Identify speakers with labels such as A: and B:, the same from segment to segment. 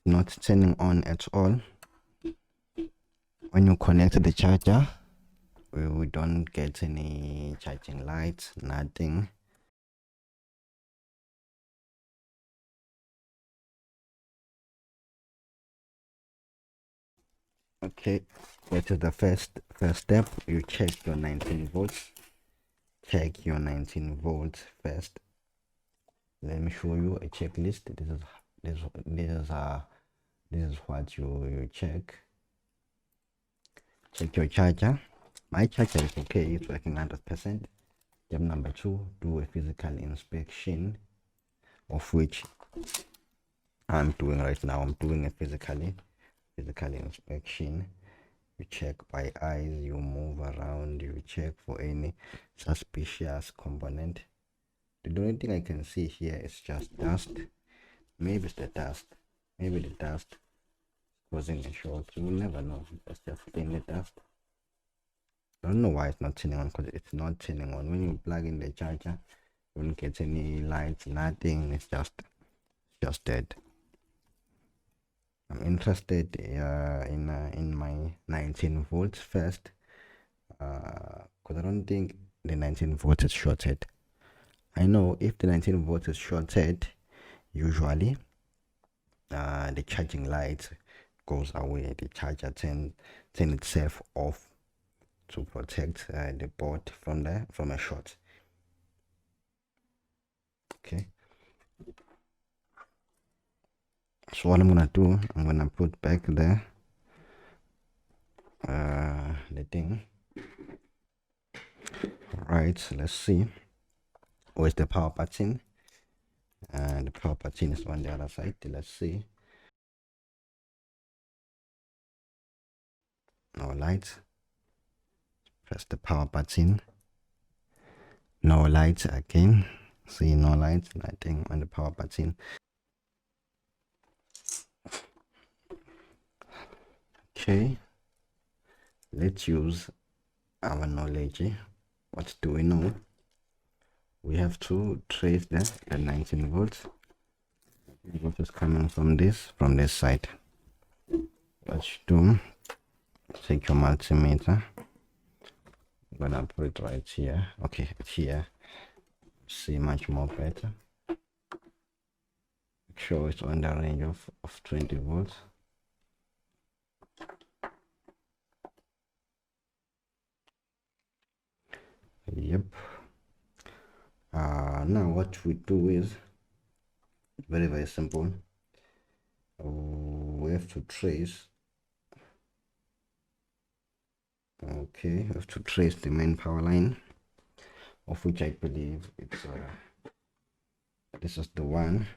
A: not turning on at all. When you connect the charger, we don't get any charging lights, nothing. Okay, that is the first step. You check your 19 volts. Check your 19 volts first. Let me show you a checklist. This is what you check. Check your charger. My charger is okay, it's working 100%. Step number 2, do a physical inspection, of which I'm doing right now. I'm doing a physical inspection. You check by eyes, you move around, you check for any suspicious component. The only thing I can see here is just dust. Maybe it's the dust. Maybe the dust causing a short. You will never know. It's just plain the dust. I don't know why it's not turning on, because it's not turning on. When you plug in the charger, you don't get any lights, nothing. It's just dead. I'm interested in my 19 volts first, because I don't think the 19 volts is shorted. I know if the 19 volts is shorted, usually the charging light goes away. The charger turn itself off to protect the board from a short. Okay, so what I'm gonna do, I'm gonna put back the thing. Right, let's see. Where's the power button? And the power button is on the other side. Let's see. No lights. Press the power button. No lights again. See, no lights, nothing on the power button. Okay, let's use our knowledge. What do we know? We have to trace the 19 volts. What is coming from this side? What you do, take your multimeter. I'm gonna put it right here. Okay, it's here. See much more better. Make sure it's on the range of 20 volts. Yep. Now what we do is very simple. We have to trace. Okay, we have to trace the main power line, of which I believe it's this is the one.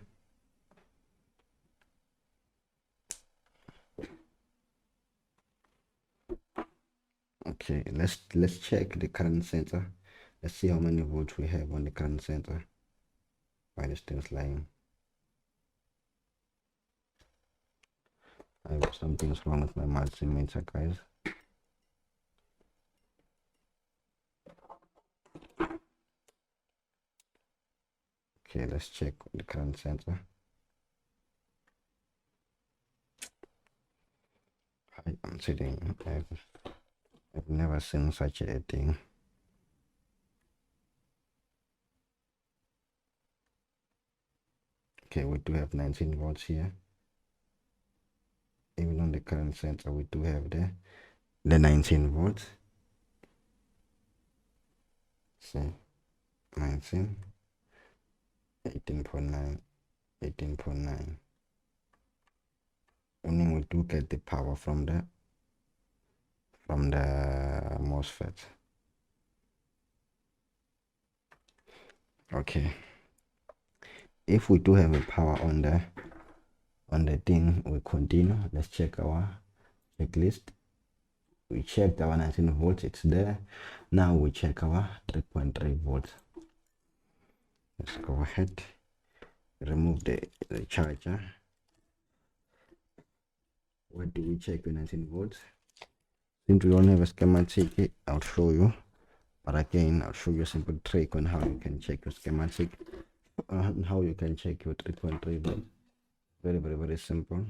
A: Okay, let's check the current sensor. Let's see how many volts we have on the current sensor by this thing's lying. Something's wrong with my multimeter, guys. Okay, let's check the current sensor. I'm sitting. I've never seen such a thing. Okay, we do have 19 volts here. Even on the current sensor, we do have the 19 volts. So 19, 18.9, 18.9. Only we do get the power from the MOSFET. Okay, if we do have a power on the thing, we continue. Let's check our checklist. We checked our 19 volts, it's there. Now we check our 3.3 volts. Let's go ahead, remove the charger. What do we check with 19 volts? Since we don't have a schematic, I'll show you. But again, I'll show you a simple trick on how you can check your schematic and how you can check your 3.3 volts. Very simple.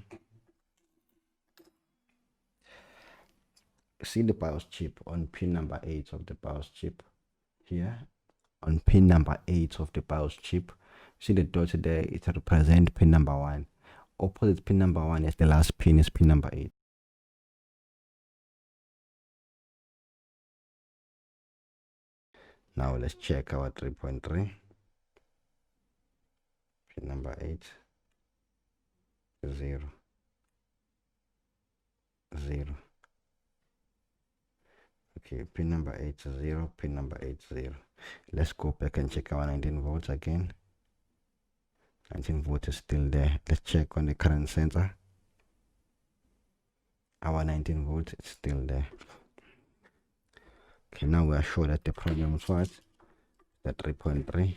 A: see the BIOS chip on pin number 8 of the BIOS chip here. On pin number 8 of the BIOS chip, see the dot there, it represents pin number 1. Opposite pin number 1 is the last pin, is pin number 8. Now let's check our 3.3. Pin number 8, 0, 0. Okay, pin number 8, 0, pin number 8, 0. Let's go back and check our 19 volts again. 19 volts is still there. Let's check on the current sensor. Our 19 volts is still there. Okay, now we are sure that the problem was that 3.3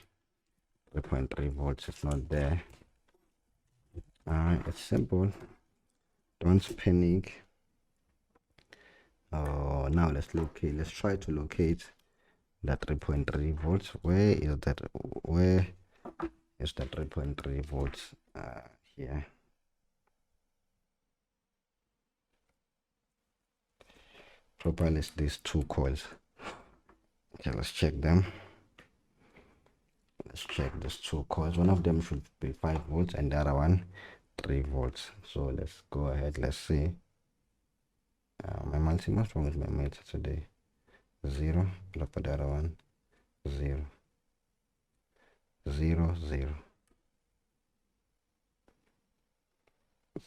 A: volts is not there. It's simple. Don't panic. Now let's try to locate that 3.3 volts. Where is that 3.3 volts? Here. Probably it's these two coils. Okay, let's check them. Let's check these two coils. One of them should be 5 volts and the other one 3 volts. So let's go ahead. Let's see. My multimeter, what's wrong with my meter today? 0. Look for the other one. 0, 0, 0,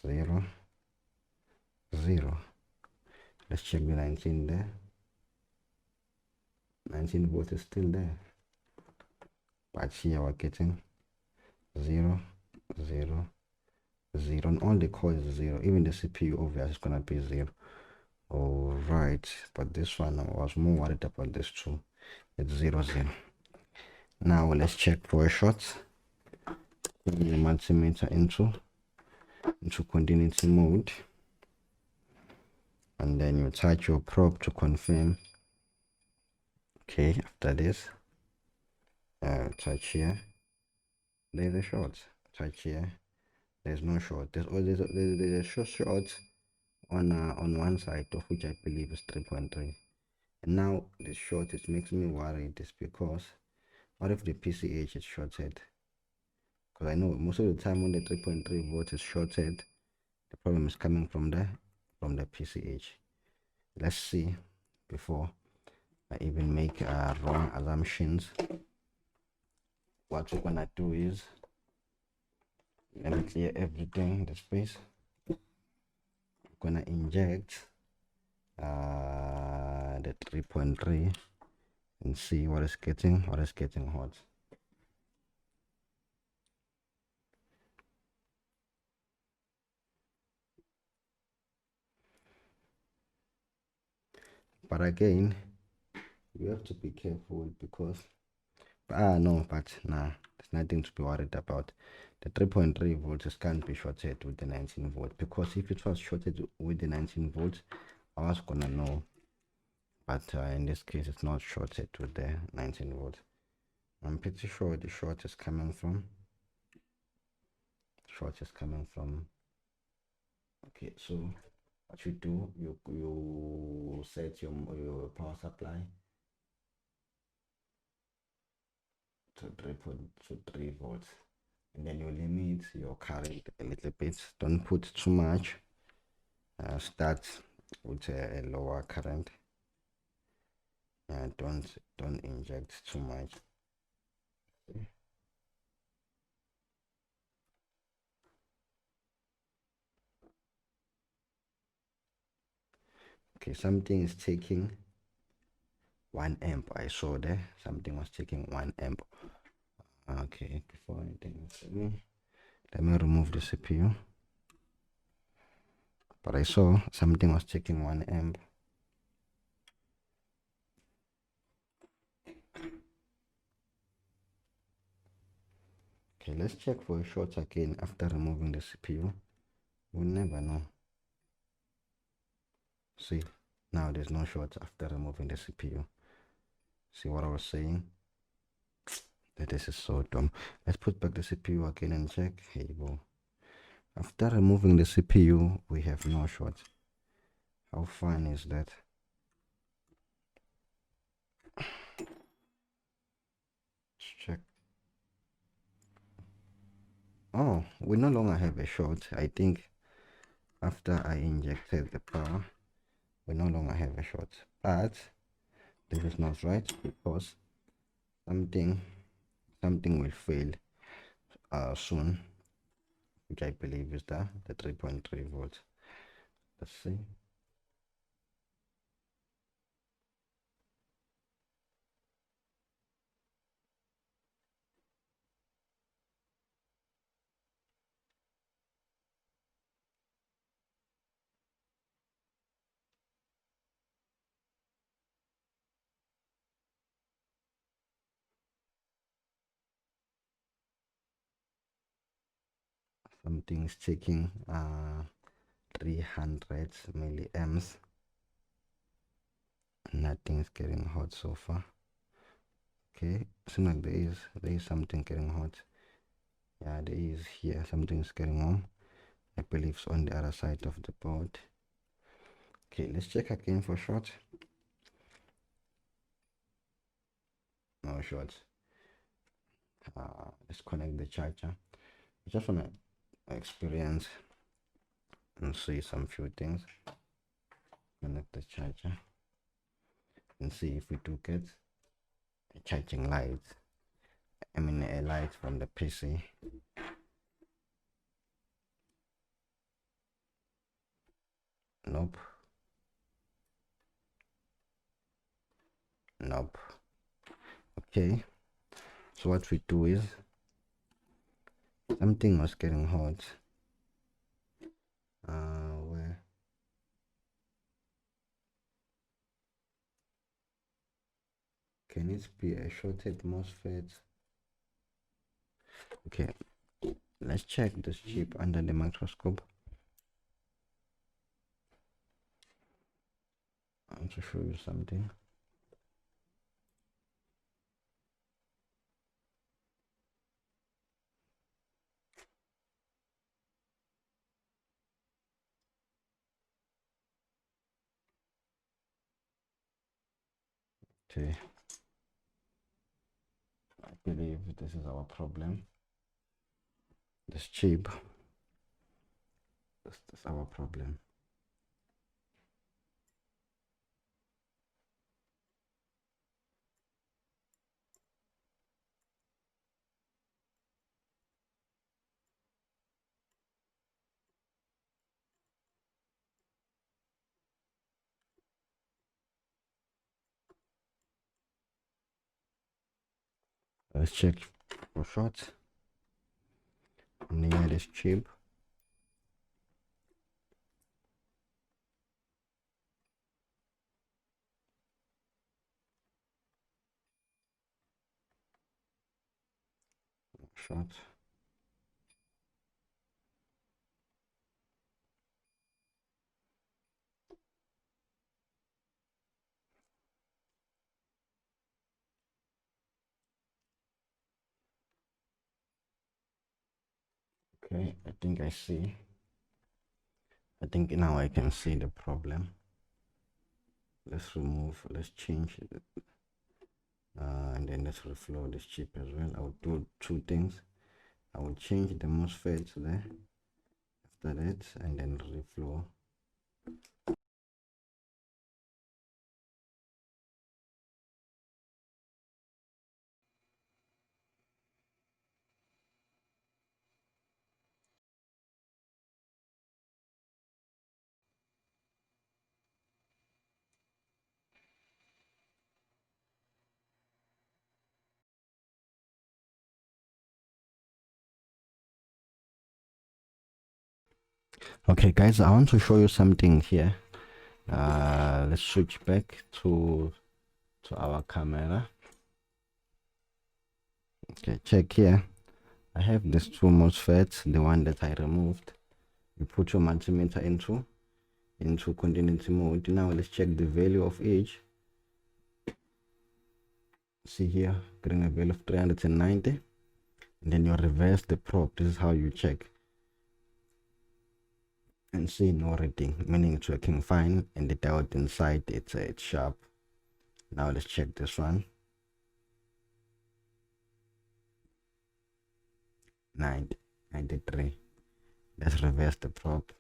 A: 0, 0. Let's check the 19 there. 19 volts is still there. But here we're getting 0, 0, 0. On all the coils 0. Even the CPU obviously is gonna be 0. Alright, but this one I was more worried about this two. It's 0, 0. Now let's check for a short. Put the multimeter into continuity mode, and then you touch your probe to confirm. Okay, after this, touch here. There's a short. Touch here. There's no short. There's a short on one side, of which I believe is 3.3. And now the short, it makes me worried, is because what if the PCH is shorted? Because I know most of the time when the 3.3 volts is shorted, the problem is coming from the PCH. Let's see before I even make wrong assumptions. What we're gonna do is, let me clear everything in the space. I'm gonna inject the 3.3 and see what is getting hot. But again, you have to be careful because there's nothing to be worried about. The 3.3 volts can't be shorted with the 19 volts, because if it was shorted with the 19 volts, I was gonna know. But in this case, it's not shorted with the 19 volts. I'm pretty sure the short is coming from. Okay, so what you do, you set your power supply to 3 volts, and then you limit your current a little bit. Don't put too much. Start with a lower current. Don't inject too much. Okay, something is taking 1 amp. I saw there something was taking 1 amp. Okay, before anything, let me remove the CPU. But I saw something was taking 1 amp. Okay, let's check for a short again after removing the CPU. We'll never know. See, now there's no short after removing the CPU. See what I was saying? This is so dumb. Let's put back the CPU again and check. Here you go. After removing the CPU, we have no short. How fun is that? Oh, we no longer have a short. I think after I injected the power, we no longer have a short. But this is not right, because something will fail soon, which I believe is the 3.3 volts. Let's see. Something's checking 300 milliamps. Nothing's getting hot so far. Okay, seems like there is something getting hot. Yeah, there is here. Something's getting warm. I believe it's on the other side of the board. Okay, let's check again for short. No shorts. Let's connect the charger. I just want to experience and see some few things. Connect the charger and see if we do get a charging light. I mean a light from the PC. Nope. Nope. Okay, so what we do is, something was getting hot. Where? Can it be a shorted MOSFET? Okay, let's check this chip under the microscope. I want to show you something. Okay, I believe this is our problem. This chip, this is our problem. Let's check for short near this chip. Short. Okay, I think I see. I think now I can see the problem. Let's change it, and then let's reflow this chip as well. I will do two things. I will change the MOSFET there after that, and then reflow. Okay guys, I want to show you something here. Let's switch back to our camera. Okay, check here. I have these two MOSFETs, the one that I removed. You put your multimeter into continuity mode. Now let's check the value of each. See here, getting a value of 390, and then you reverse the probe. This is how you check and see no reading, meaning it's working fine, and the diode inside it's sharp. Now let's check this one. 90. 93. Let's reverse the probe.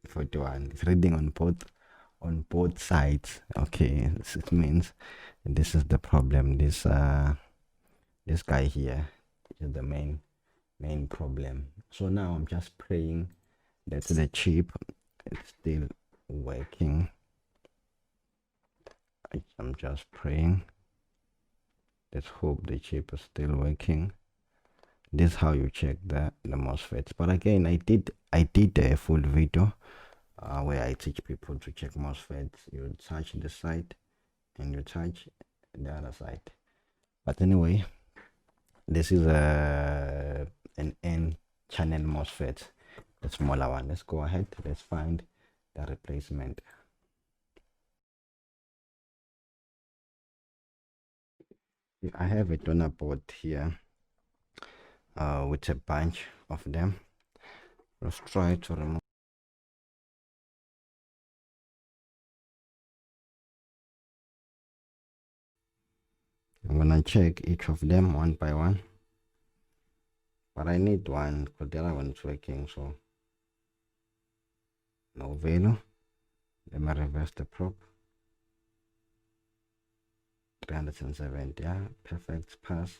A: 41. It's reading on both sides. Okay, it means this is the problem. This guy here is the main problem. So now I'm just praying that the chip is still working. I'm just praying. Let's hope the chip is still working. This is how you check the MOSFETs. But again, I did a full video where I teach people to check MOSFETs. You touch the side and you touch the other side. But anyway, this is an N channel MOSFET, the smaller one. Let's go ahead. Let's find the replacement. I have a donor board here with a bunch of them. Let's try to remove. I'm gonna check each of them one by one, but I need one because the other one is working, so no value. Let me reverse the probe. 370, yeah, perfect, pass.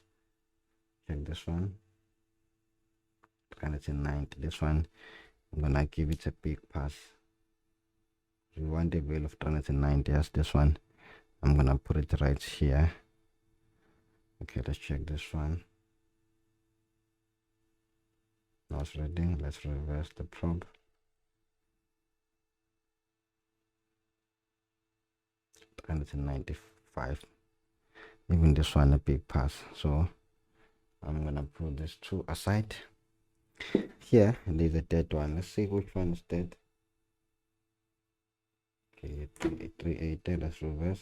A: Check this one. 390. This one I'm gonna give it a big pass. We want a value of 390. Yes, this one I'm gonna put it right here. Okay, let's check this one. Now it's reading. Let's reverse the probe. 395. Even this one a big pass. So I'm gonna put this two aside. Here there's a dead one. Let's see which one is dead. Okay, 380. Let's reverse.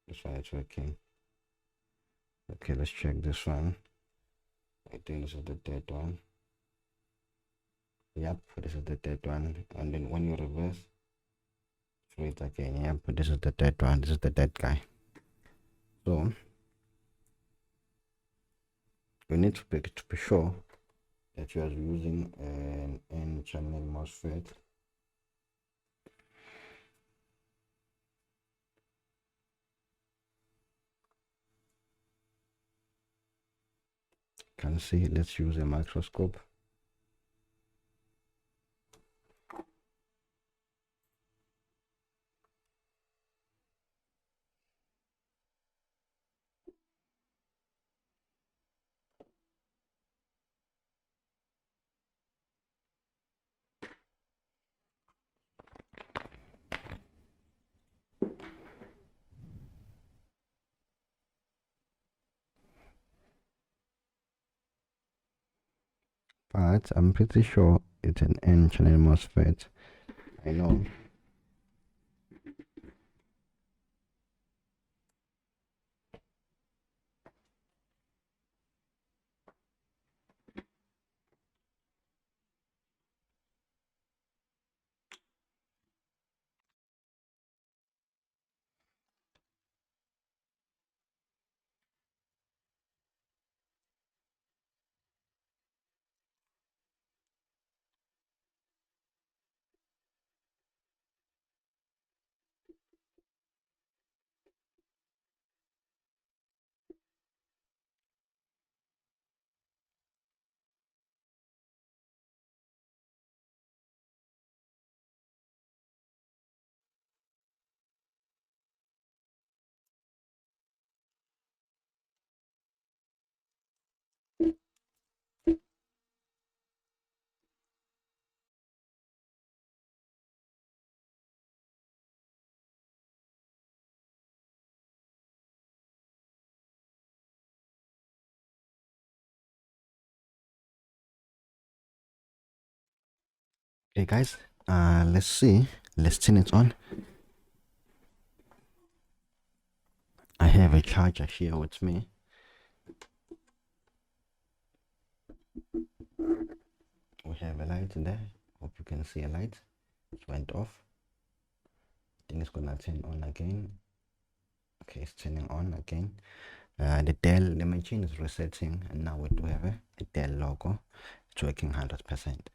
A: This one is working. Okay, let's check this one. I think this is the dead one. Yep, this is the dead one. And then when you reverse, wait again. Yep, this is the dead one. This is the dead guy. So you need to be sure that you are using an N-channel MOSFET. Can see. Let's use a microscope. But I'm pretty sure it's an N-channel MOSFET. I know. Okay, guys. Let's see. Let's turn it on. I have a charger here with me. We have a light there. Hope you can see a light. It went off. I think it's gonna turn on again. Okay, it's turning on again. The machine is resetting, and now we do have a Dell logo. It's working 100%.